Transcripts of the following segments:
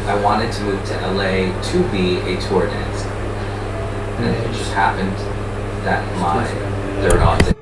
I wanted to move to LA to be a tour dancer. And it just happened that my third autistic.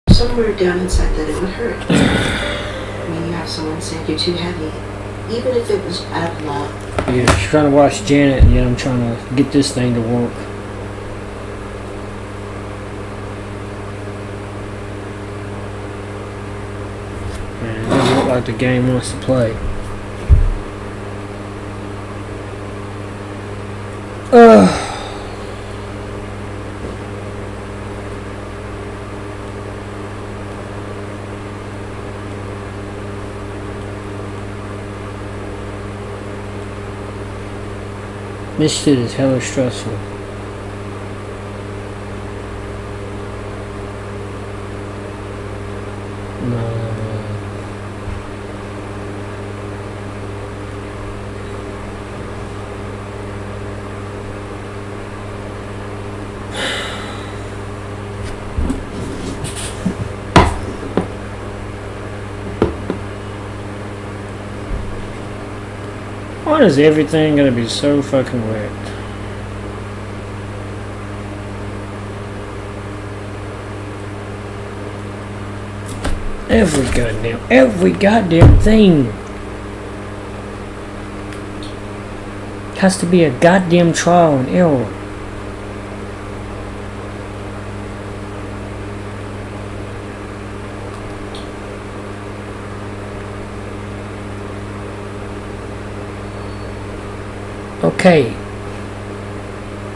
Somewhere down inside that it would hurt. I mean, you have someone say you're too heavy, even if it was out of love. Yeah, she's trying to watch Janet, and yet I'm trying to get this thing to work. Man, it doesn't look like the game wants to play. This shit is hella stressful. No. Why is everything gonna be so fucking wrecked? Every goddamn thing has to be a goddamn trial and error. Okay.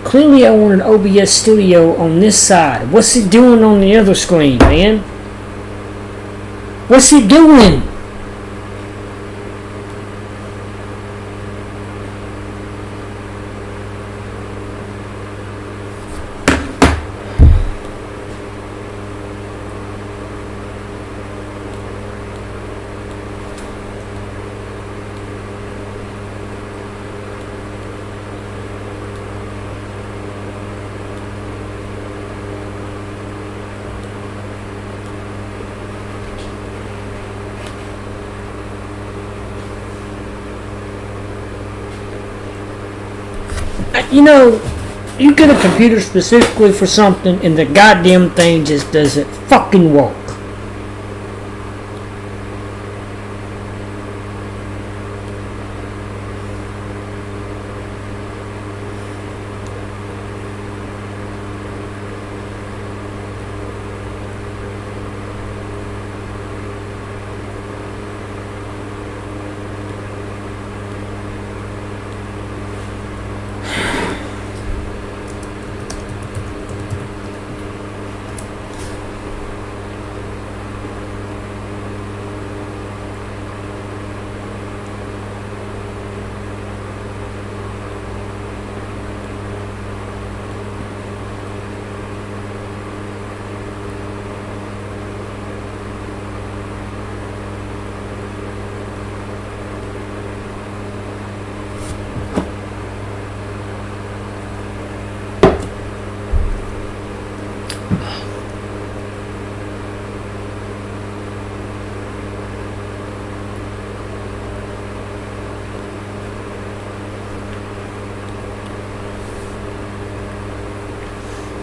Clearly I want an OBS studio on this side. What's it doing on the other screen, man? What's it doing? You know, you get a computer specifically for something and the goddamn thing just doesn't fucking work.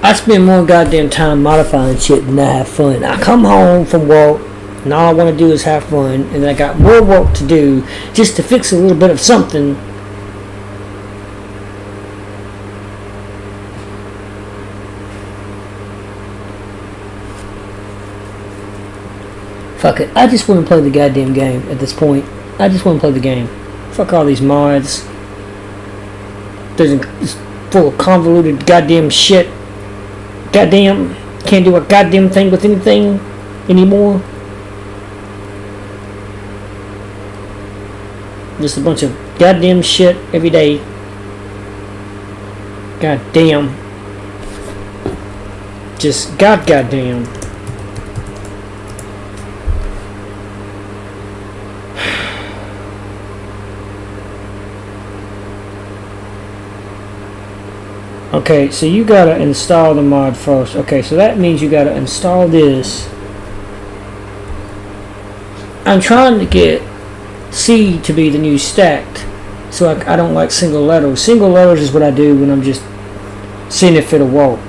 I spend more goddamn time modifying shit than I have fun. I come home from work and all I want to do is have fun, and then I got more work to do just to fix a little bit of something. Fuck it. I just want to play the goddamn game at this point. I just want to play the game. Fuck all these mods. It's full of convoluted goddamn shit. Goddamn, can't do a goddamn thing with anything anymore. Just a bunch of goddamn shit every day. Goddamn. Just goddamn. Okay, so you gotta install the mod first. Okay, so that means you gotta install this. I'm trying to get C to be the new stacked, so I don't like single letters. Single letters is what I do when I'm just seeing if it'll work.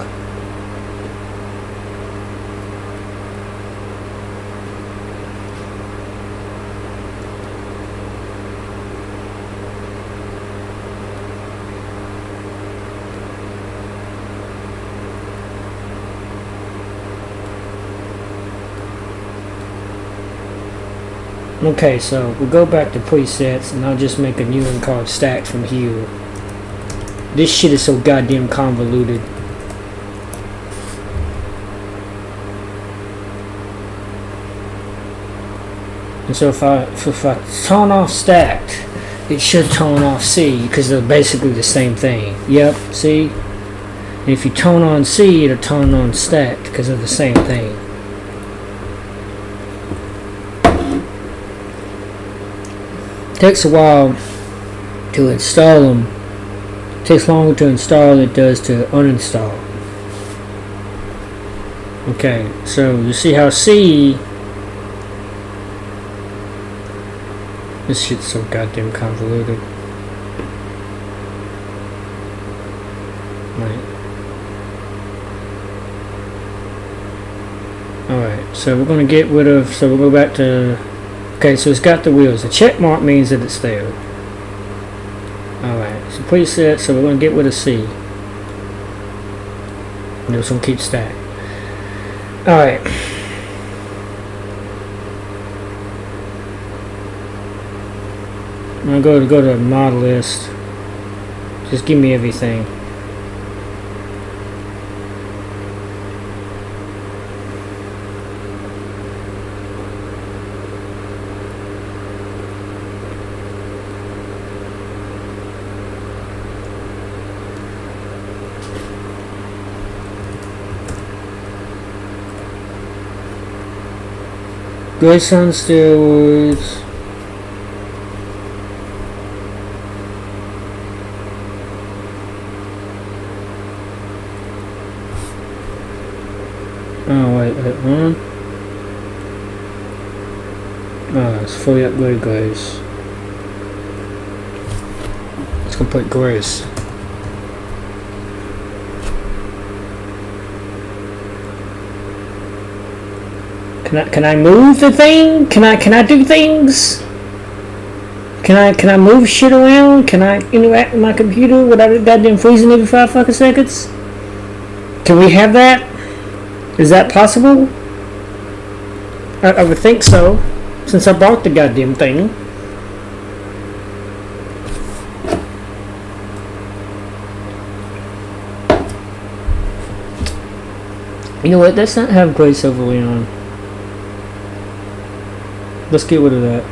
Okay, so we'll go back to presets and I'll just make a new one called stacked from here. This shit is so goddamn convoluted. And so if I turn off stacked, it should turn off C because they're basically the same thing. Yep, see? And if you turn on C, it'll turn on stacked because they're the same thing. Takes a while to install them. Takes longer to install than it does to uninstall. Okay, so you see how C. This shit's so goddamn convoluted. Right. Alright, so we're gonna get rid of. So we'll go back to. Okay, so it's got the wheels. The check mark means that it's there. Alright, so preset, so we're going to get rid of C. And this one keeps stacked. Alright. I'm going to go to mod list. Just give me everything. Grace on steroids. Oh wait, one. Oh, it's fully upgraded Grace. Let's go put Grace. Can I move the thing? Can I do things? Can I move shit around? Can I interact with my computer without it goddamn freezing every 5 fucking seconds? Can we have that? Is that possible? I would think so, since I bought the goddamn thing. You know what? Let's not have Grace overlay on. Let's get rid of that.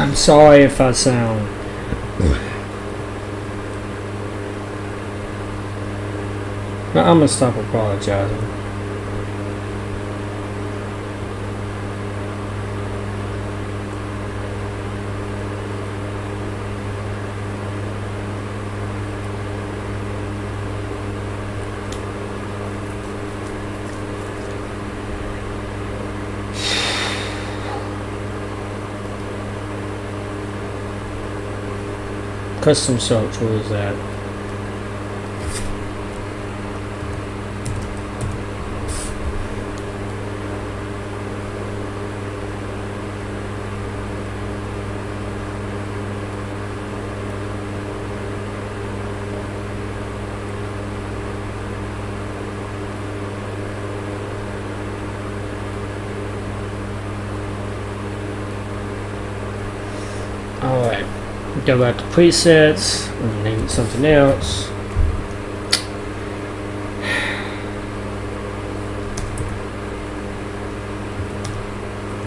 I'm sorry if I sound. I'm gonna stop apologizing. Custom search, what is that? Alright, go back to presets, and name it something else.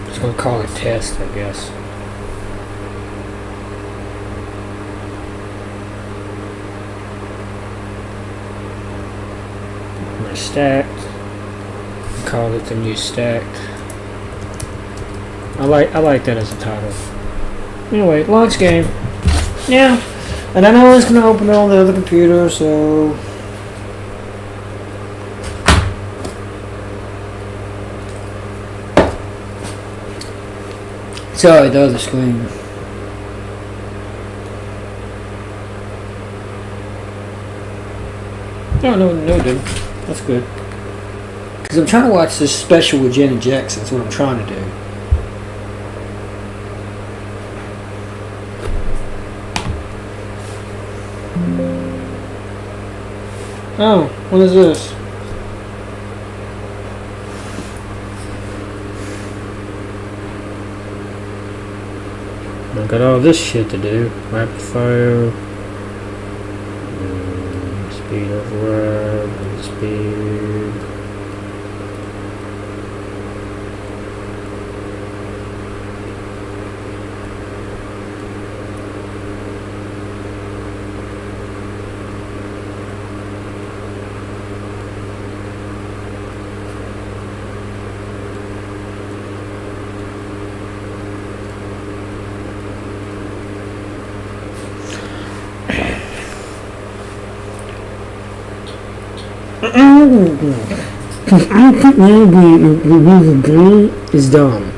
Just gonna call it test, I guess. My stacked. Call it the new stacked. I like that as a title. Anyway, launch game. Yeah, and I know it's gonna open it on the other computer, so sorry, the other screen. No, it didn't. That's good. Because I'm trying to watch this special with Janet Jackson. That's what I'm trying to do. Oh, what is this? I got all this shit to do. Rapid fire. Speed override. Speed. Is dumb.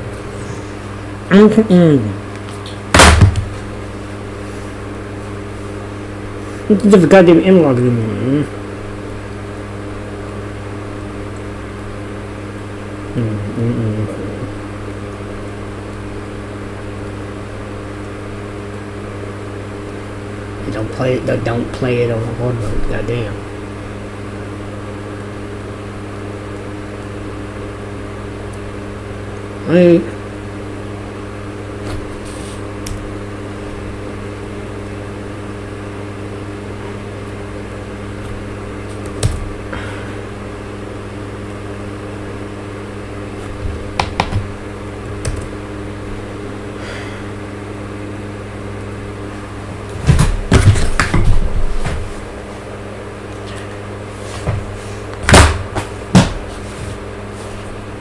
The goddamn analog. Don't play it on the hard mode. Goddamn. Hey.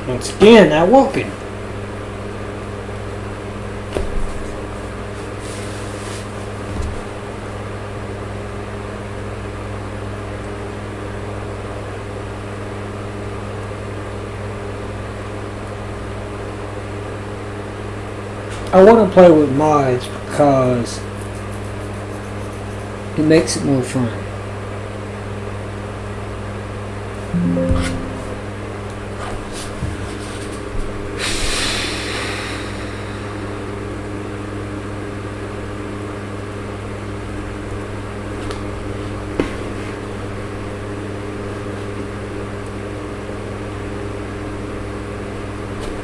Once again, not working. I want to play with mods because it makes it more fun.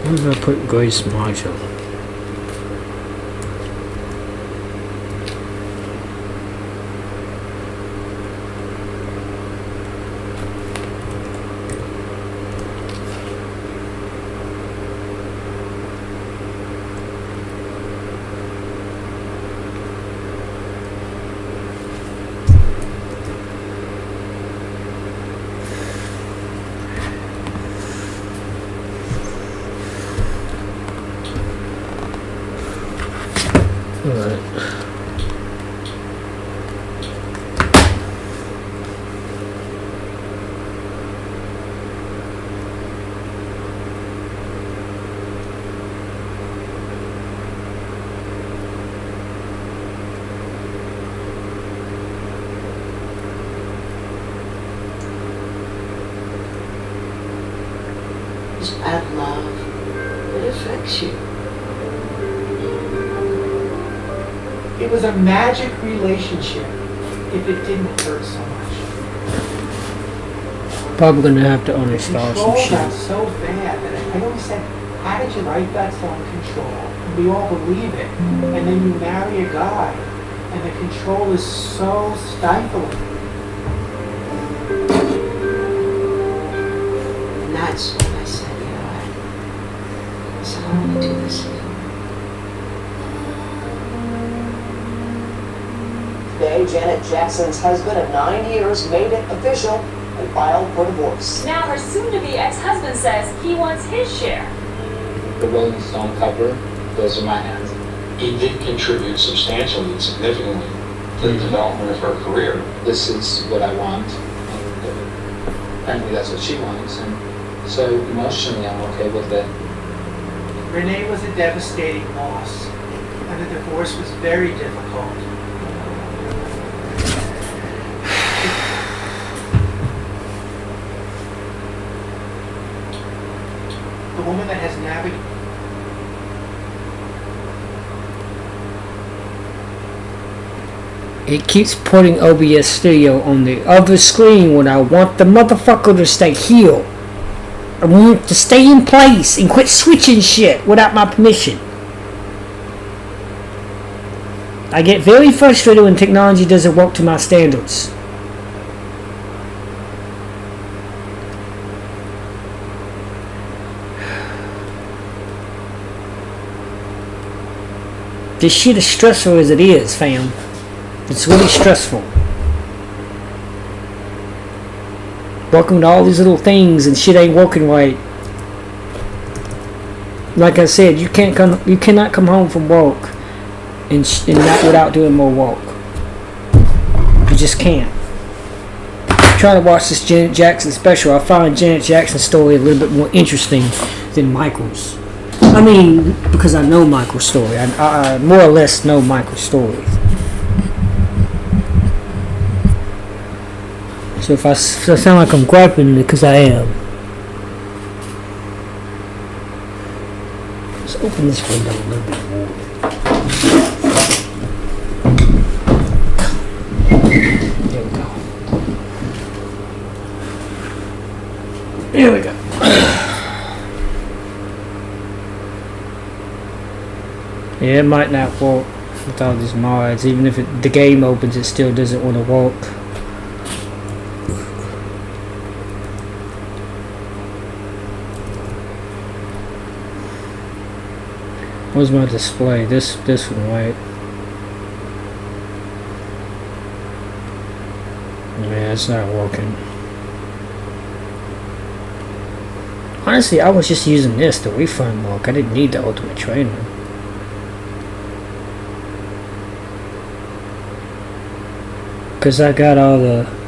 Where did I put Grace module? was out of love, it affects you. It was a magic relationship if it didn't hurt so much. Probably gonna have to The uninstall some control got shit. so bad that I always said, how did you write that song, Control? And we all believe it. And then you marry a guy, and the control is so stifling. And that's when I said, you know what? I said, I want to do this anymore. Today, Janet Jackson's husband of 9 years made it official and filed for divorce. Now her soon-to-be ex-husband says he wants his share. The Rolling Stone cover, those are my hands. He did contribute substantially and significantly to the development of her career. This is what I want, and apparently that's what she wants, and so emotionally I'm okay with it. Renee was a devastating loss, and the divorce was very difficult. The woman that has navigated It keeps putting OBS Studio on the other screen when I want the motherfucker to stay here. I want it to stay in place and quit switching shit without my permission. I get very frustrated when technology doesn't work to my standards. This shit is stressful as it is, fam. It's really stressful. Working with all these little things and shit ain't working right. Like I said, you cannot come home from work and not without doing more work. You just can't. I'm trying to watch this Janet Jackson special. I find Janet Jackson's story a little bit more interesting than Michael's. I mean, because I know Michael's story. I more or less know Michael's story. So if I sound like I'm griping, because I am. Let's open this window a little bit more. There we go. There we go. Yeah, it might not work with all these mods. Even if the game opens, it still doesn't want to work. Where's my display? This one, right? Yeah, it's not working. Honestly, I was just using this to refund work. I didn't need the Ultimate Trainer. Because I got all the...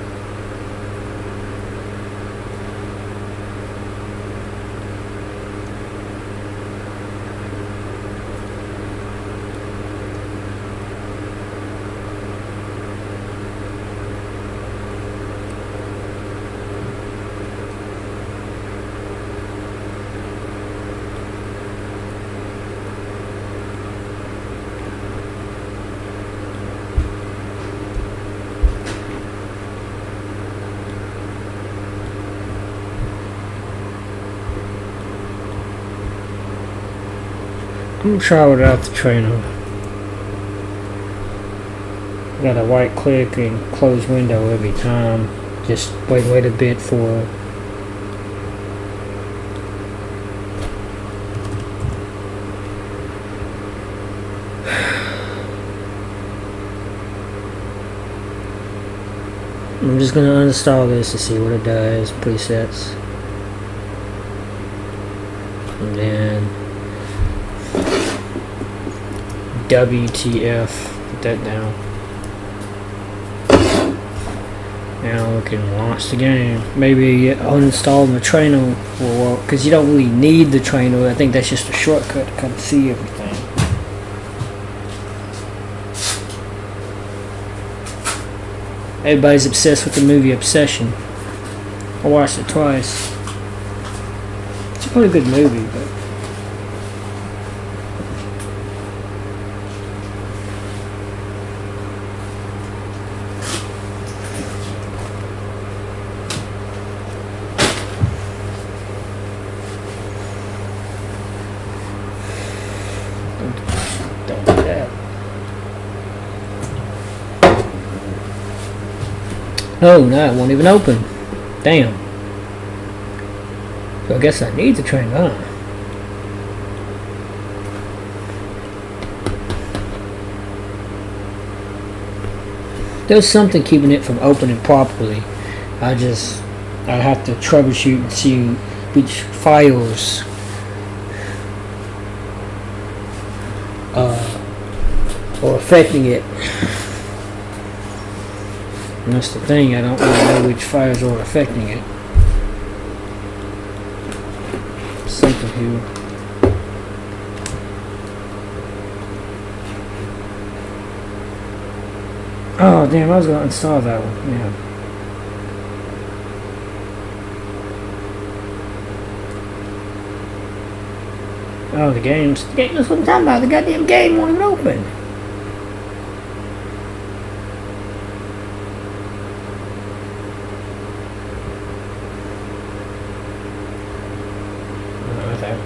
I'm gonna try without the trainer. Gotta right click and close window every time. Just wait a bit for I'm just gonna uninstall this to see what it does, presets. And then WTF, put that down. Now we can launch the game. Maybe uninstalling the trainer will work, because you don't really need the trainer. I think that's just a shortcut to kind of see everything. Everybody's obsessed with the movie Obsession. I watched it twice. It's a a pretty good movie, but don't do that. Oh, no, it won't even open. Damn. So I guess I need to turn it on. There's something keeping it from opening properly. I'd have to troubleshoot and see which files are affecting it. And that's the thing, I don't really know which files are affecting it. Something here. Oh damn, I was gonna install that one, yeah. Oh, the games. That's what I'm talking about. The goddamn game won't even open. Okay.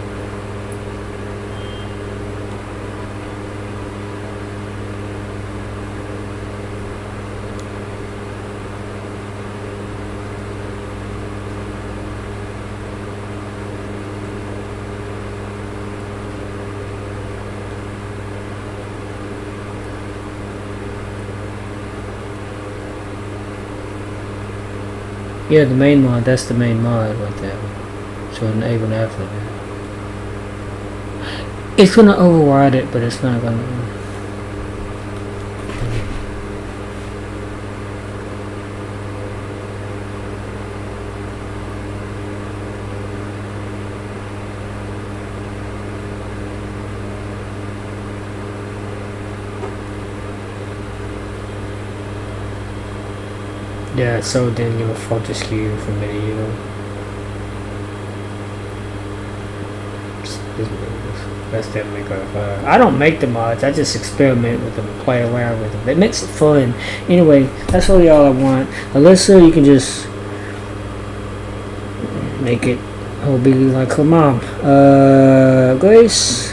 Yeah, the main mod, that's the main mod right there. So enable after that. It's gonna override it, but it's not gonna. Yeah, so it didn't give a fuck to skew from video. That's definitely good. I don't make the mods, I just experiment with them and play around with them. It makes it fun. Anyway, that's really all I want. Alyssa, you can just make it. I'll be like her mom. Grace.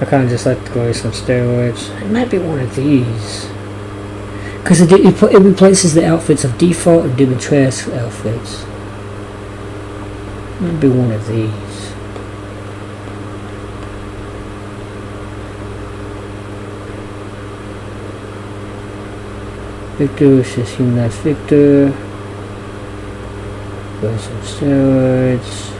I kind of just like Grace on steroids. It might be one of these. Because it replaces the outfits of default and Dimitrescu outfits. It might be one of these. Victor says human life Victor. Grace on steroids.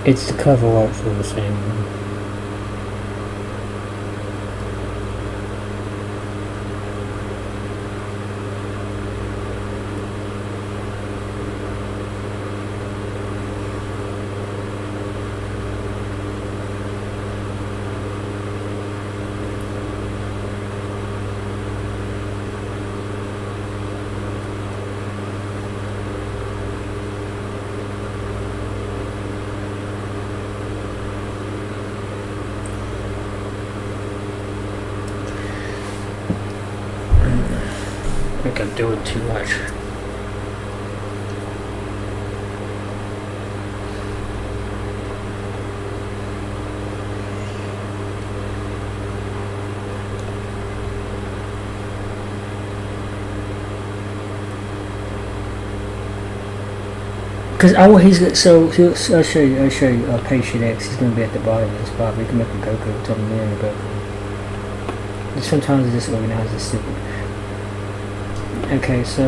It's the cover art for the same one. I think I'm doing too much. Cause I'll show you. I'll show you. Patient X. He's gonna be at the bottom of this bar. We can make him go. Tell him there to go. Sometimes it just organizes stupid. Okay, so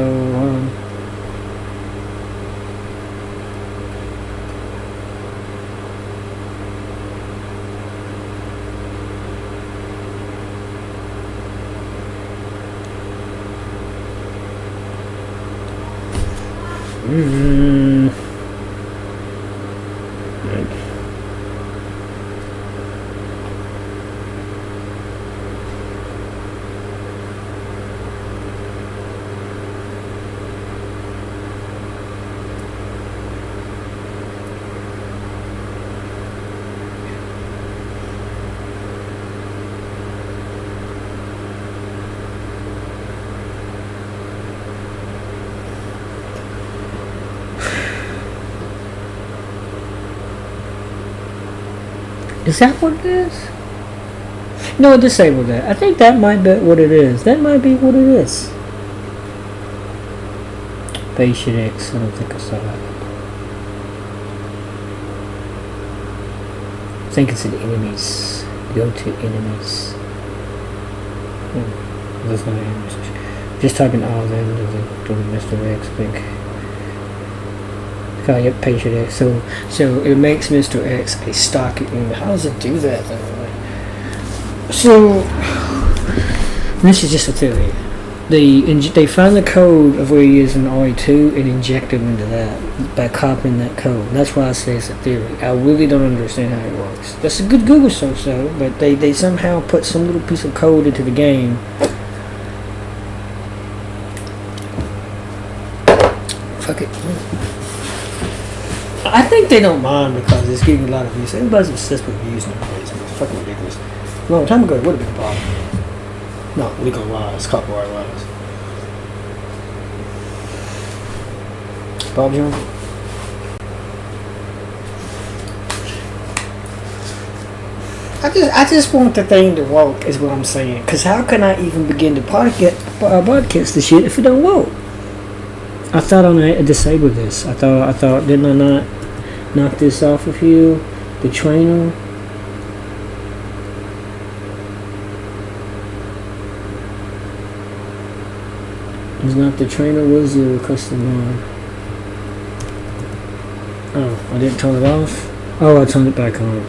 is that what it is? No, disable that. I think that might be what it is. That might be what it is. Patient X. I don't think I saw that. I think it's in enemies. Go to enemies. That's not enemies. Just typing all them to the Mr. X, I think. Oh, yep, Patient X. So it makes Mr. X a stock. How does it do that though? So this is just a theory. They found the code of where he is in RE2 and injected him into that by copying that code. That's why I say it's a theory. I really don't understand how it works. That's a good Google search though, but they somehow put some little piece of code into the game. Fuck it. I think they don't mind because it's getting a lot of views. Everybody's obsessed with views nowadays. It's fucking ridiculous. A long time ago, it would have been a problem. No, legal wise, copyright wise. Bob Jones? I just want the thing to work, is what I'm saying. Because how can I even begin to broadcast the shit if it don't work? I thought I disabled this. I thought, didn't I not knock this off of you? The trainer? It's not the trainer, was the custom line? Oh, I didn't turn it off? Oh, I turned it back on.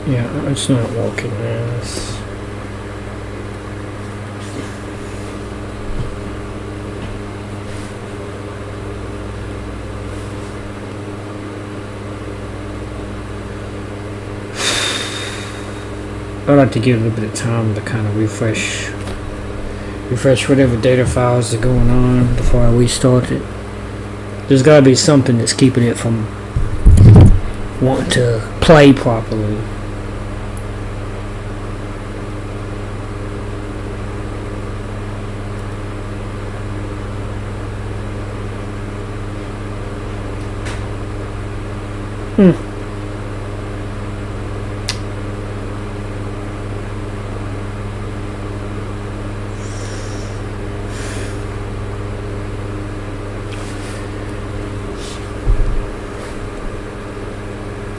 Yeah, it's not working, yes. I like to give a little bit of time to kind of refresh whatever data files are going on before I restart it. There's got to be something that's keeping it from wanting to play properly.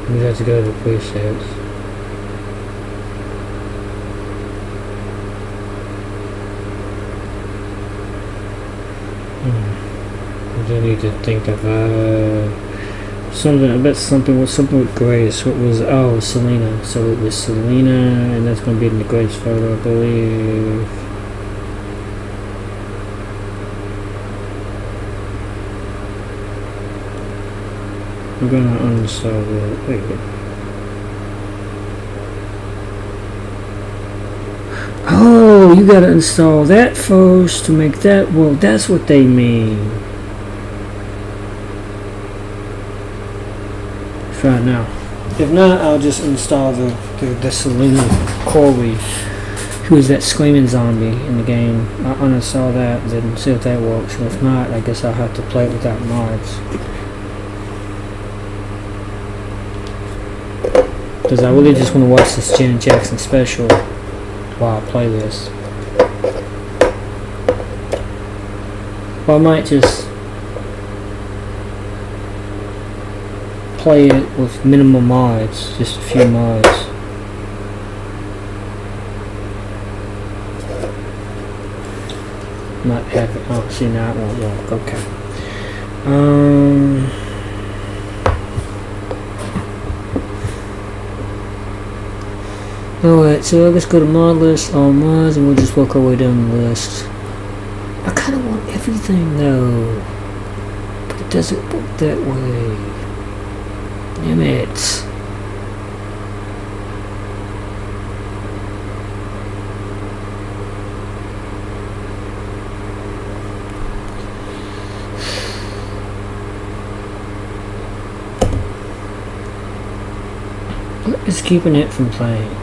We have to go to the presets. I need to think of something. I bet something with Grace. What was? Oh, Selena. So it was Selena, and that's going to be in the Grace photo, I believe. I'm gonna uninstall the. Wait. Oh, you gotta install that first to make that work. That's what they mean. Try it now. If not, I'll just install the Selena Corey, who is that screaming zombie in the game. I'll uninstall that, then see if that works. And if not, I guess I'll have to play it without mods. Because I really just want to watch this Janet Jackson special while I play this. Or I might just play it with minimal mods, just a few mods. Not have it. Oh, see, now it won't work. Okay. Alright, so let's go to mod list, all mods, and we'll just work our way down the list. I kind of want everything though, but it doesn't work that way. Damn it. What is keeping it from playing?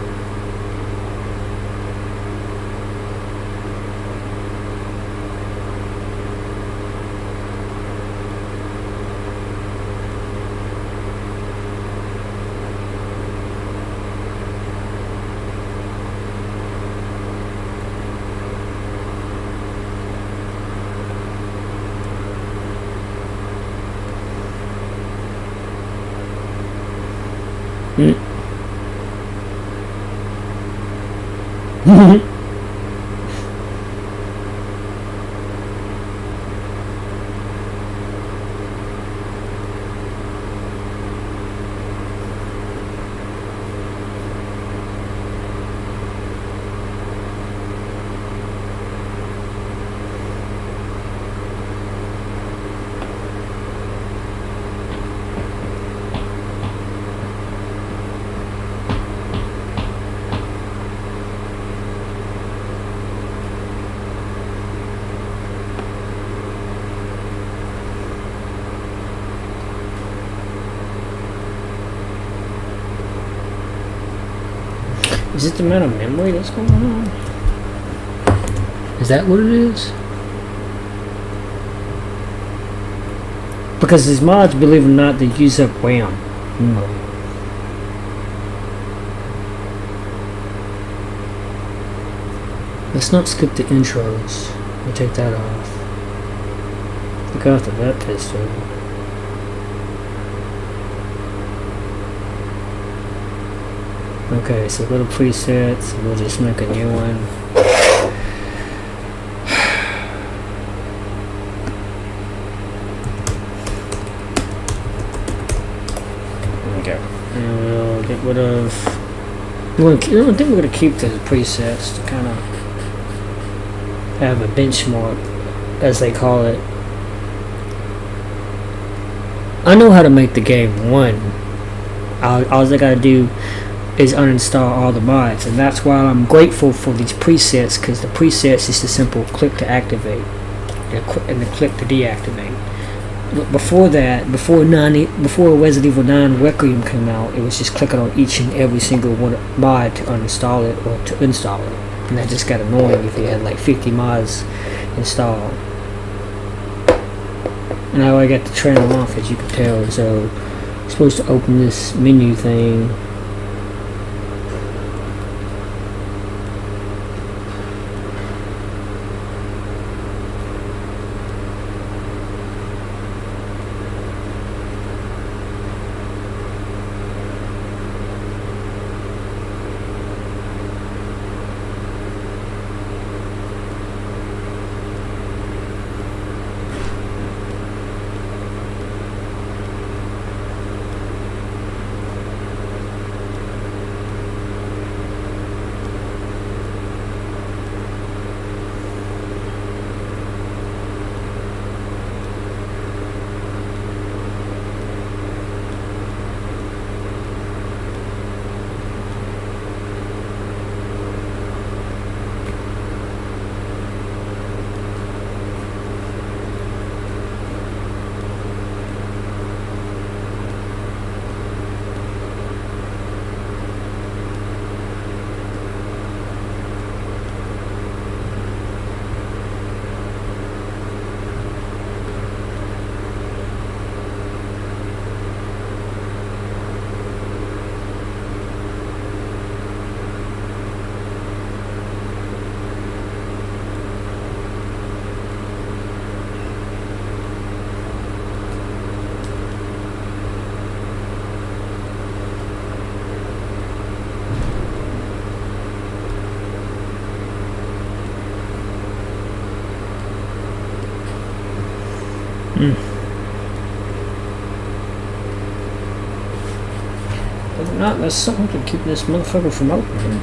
Is it the amount of memory that's going on? Is that what it is? Because these mods, believe it or not, they use up RAM. Let's not skip the intros. We'll take that off. Look after that pistol. Okay, so little presets, we'll just make a new one. Okay, and we'll get rid of. I don't think we're going to keep the presets to kind of have a benchmark, as they call it. I know how to make the game one. All I got to do is uninstall all the mods, and that's why I'm grateful for these presets, because the presets is the simple click to activate and the click to deactivate. Before that, before Resident Evil 9 Requiem came out, it was just clicking on each and every single one mod to uninstall it or to install it, and that just got annoying if you had like 50 mods installed. And now I got to turn them off, as you can tell. So I'm supposed to open this menu thing. If not, there's something to keep this motherfucker from opening.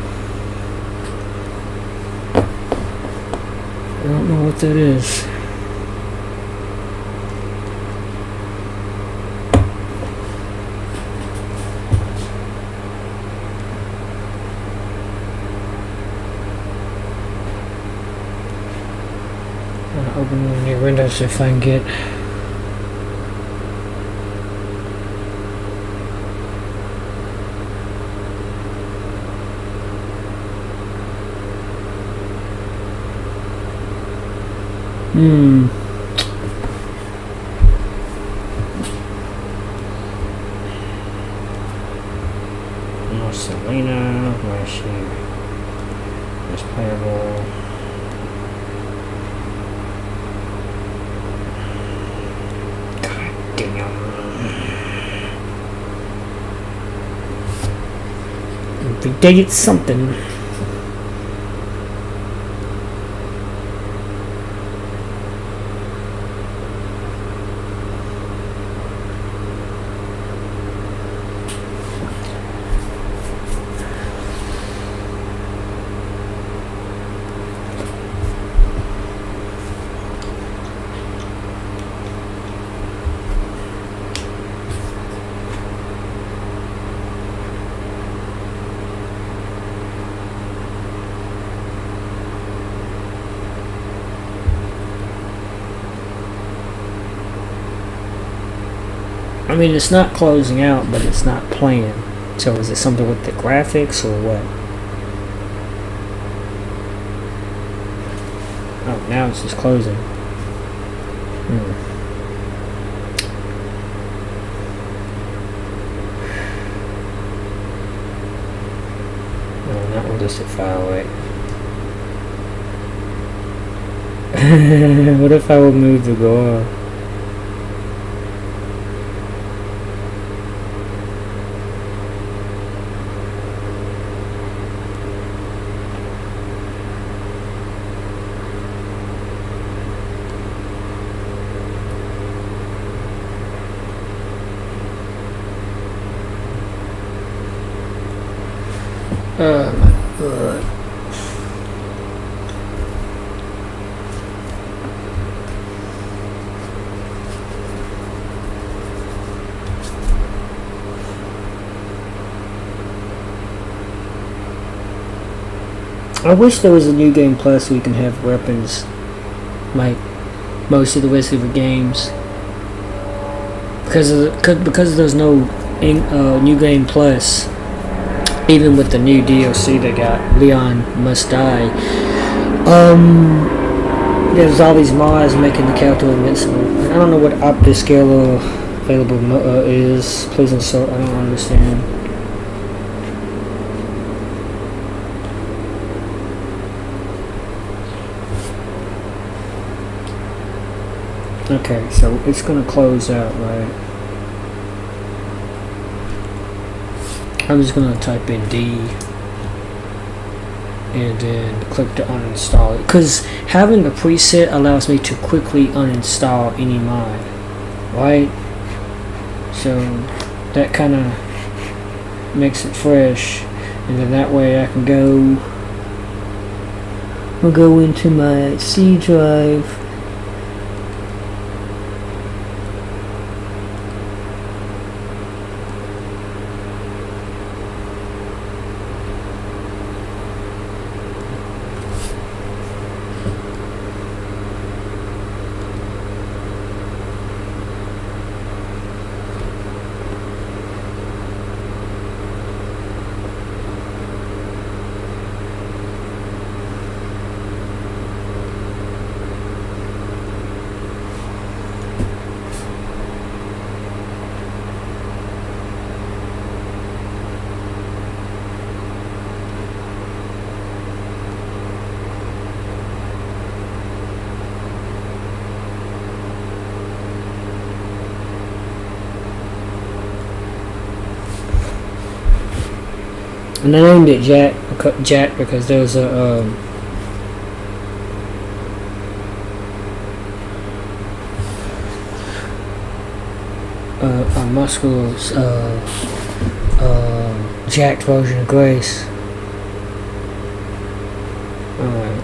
I don't know what that is. I'm gonna open one of the windows if I can get. No Selena, where is she? There's playable. God damn. Every day it's something. I mean, it's not closing out, but it's not playing. So is it something with the graphics or what? Oh, now it's just closing. No, not with this far away. What if I would move the door? Oh my god. I wish there was a new game plus so you can have weapons like most of the rest of the games. Because there's no new game plus. Even with the new DLC they got, Leon Must Die. There's all these mods making the character invincible. I don't know what OptiScaler available is. Please insert. I don't understand. Okay, so it's gonna close out, right? I'm just gonna type in D and then click to uninstall it, because having a preset allows me to quickly uninstall any mod, right? So that kind of makes it fresh, and then that way I can go into my C drive. And I named it Jack because there's a muscular jacked version of Grace. Alright.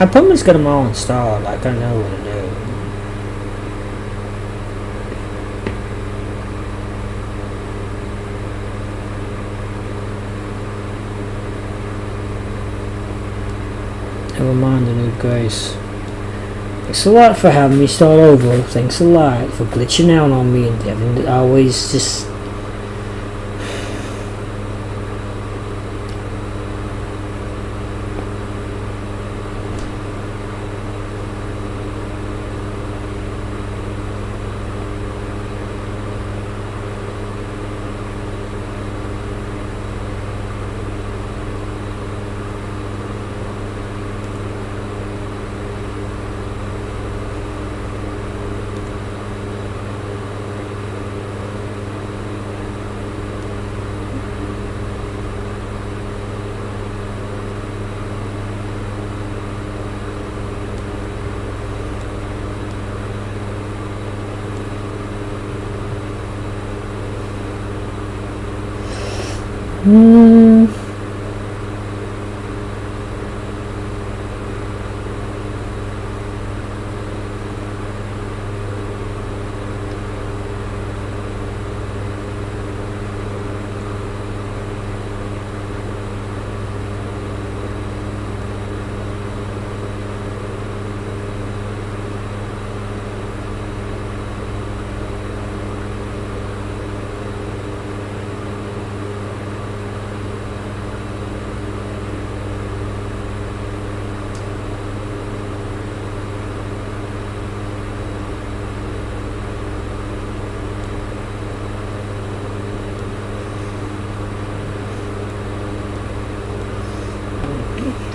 I pretty much got them all installed, like I know what to do. Never mind the new Grace. Thanks a lot for having me start over. Thanks a lot for glitching out on me and having to always just...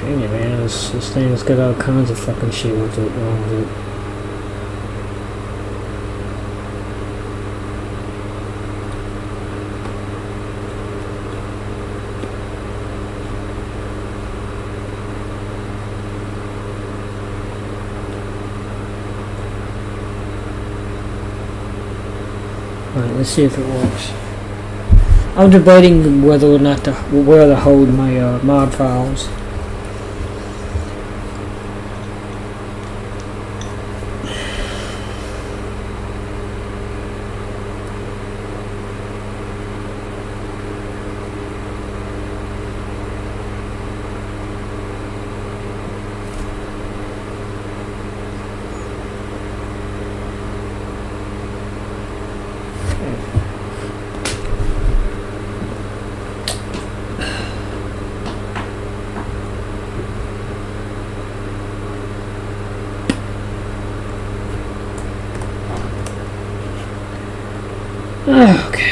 Dang it, man, this thing's got all kinds of fucking shit with it wrong with it. Alright, let's see if it works. I'm debating whether or not to hold my mod files. Okay.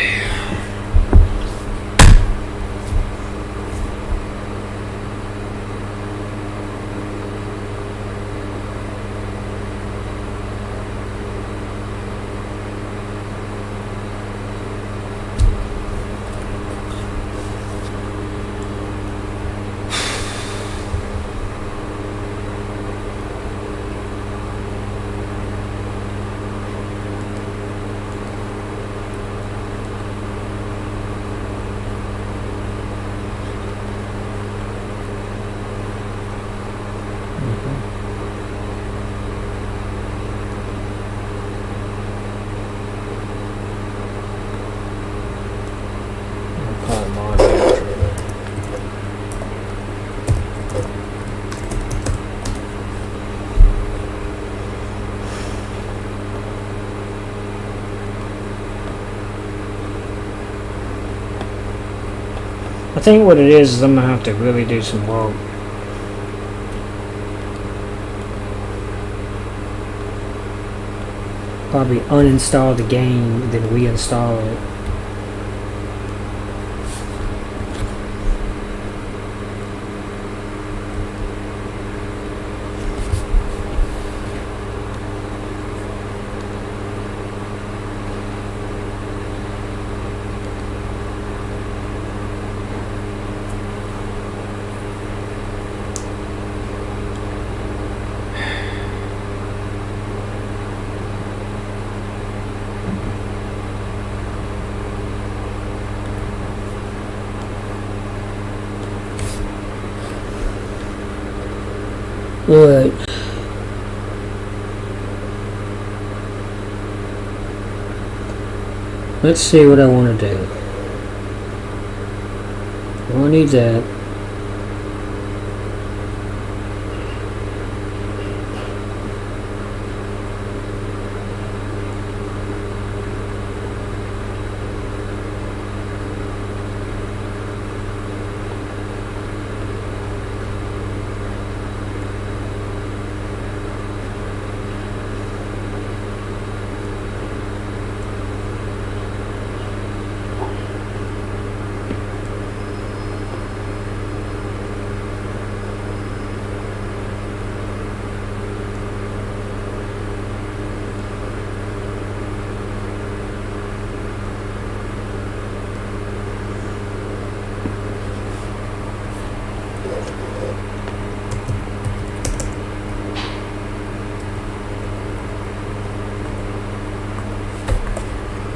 I think what it is I'm gonna have to really do some work. Probably uninstall the game and then reinstall it. Alright. Let's see what I want to do. I don't need that.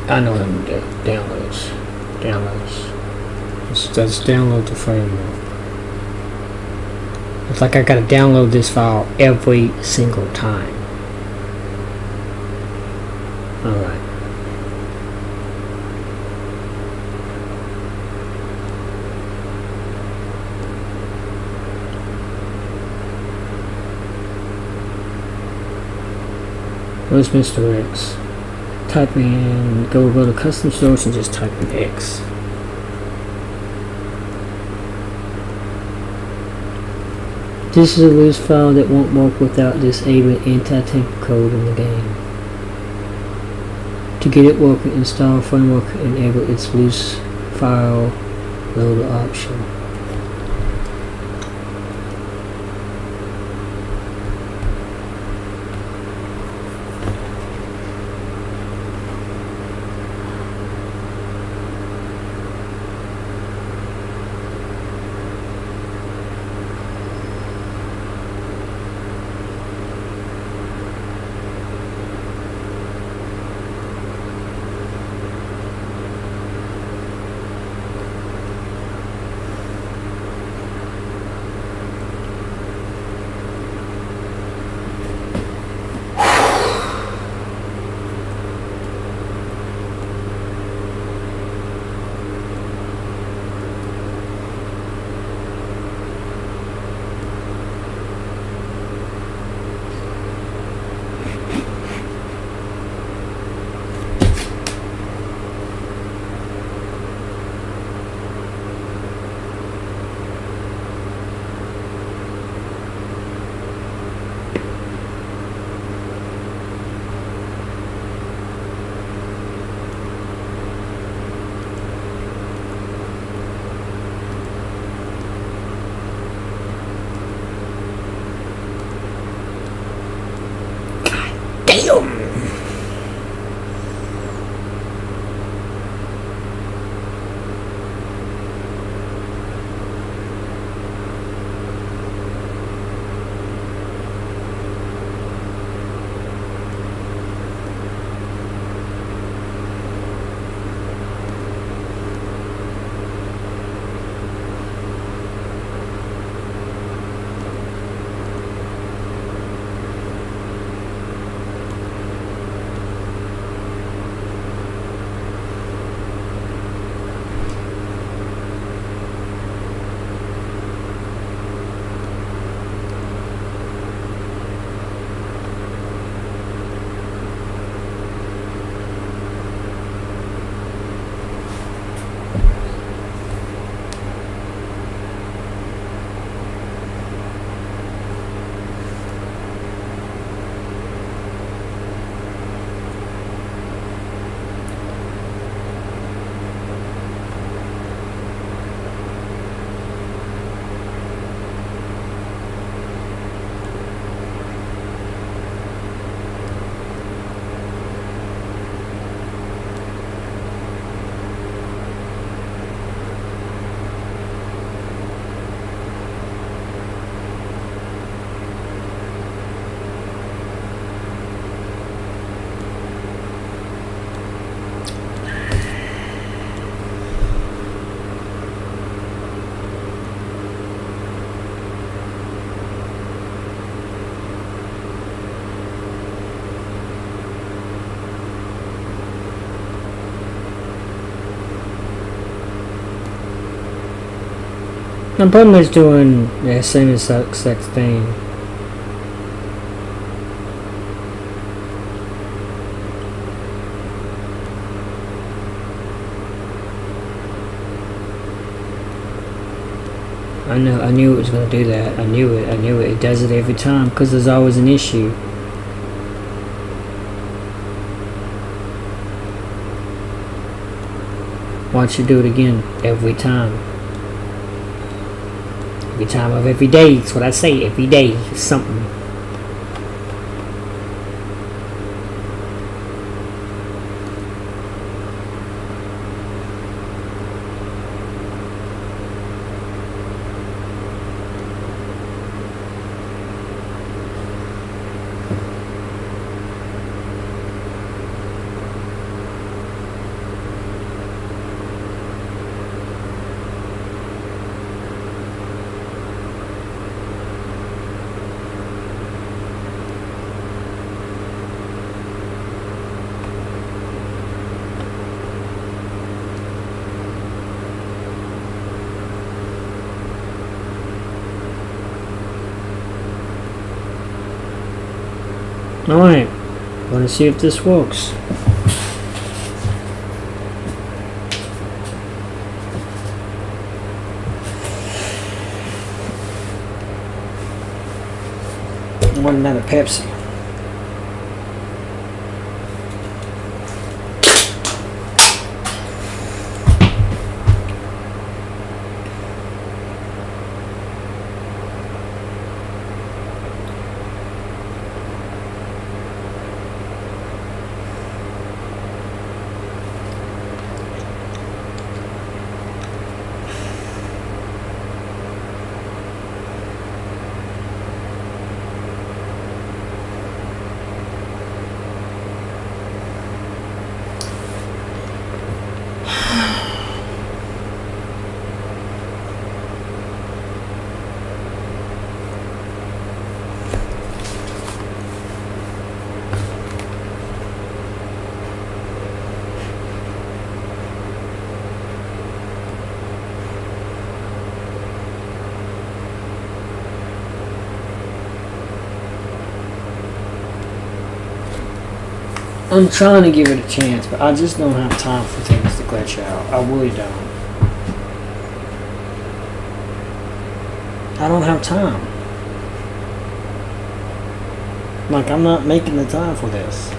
I know what I'm gonna do. Downloads. Let's download the framework. It's like I gotta download this file every single time. Alright. Where's Mr. X? Type in, go to custom source and just type in X. This is a loose file that won't work without disabling anti-tamper code in the game. To get it working, install framework and enable its loose file loader option. My problem is doing the same exact thing. I knew it was going to do that. I knew it. It does it every time because there's always an issue. Watch you do it again every time. Every time of every day. That's what I say. Every day is something. Alright, want to see if this works. I want another Pepsi. I'm trying to give it a chance, but I just don't have time for things to glitch out. I really don't. I don't have time. Like, I'm not making the time for this.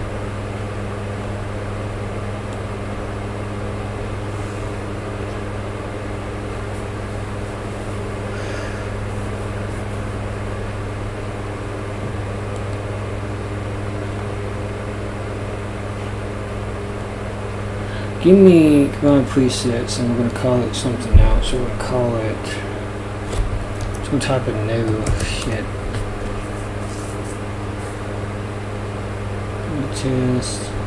Give me command presets and we're going to call it something else. We're going to call it, some type of new shit. Test.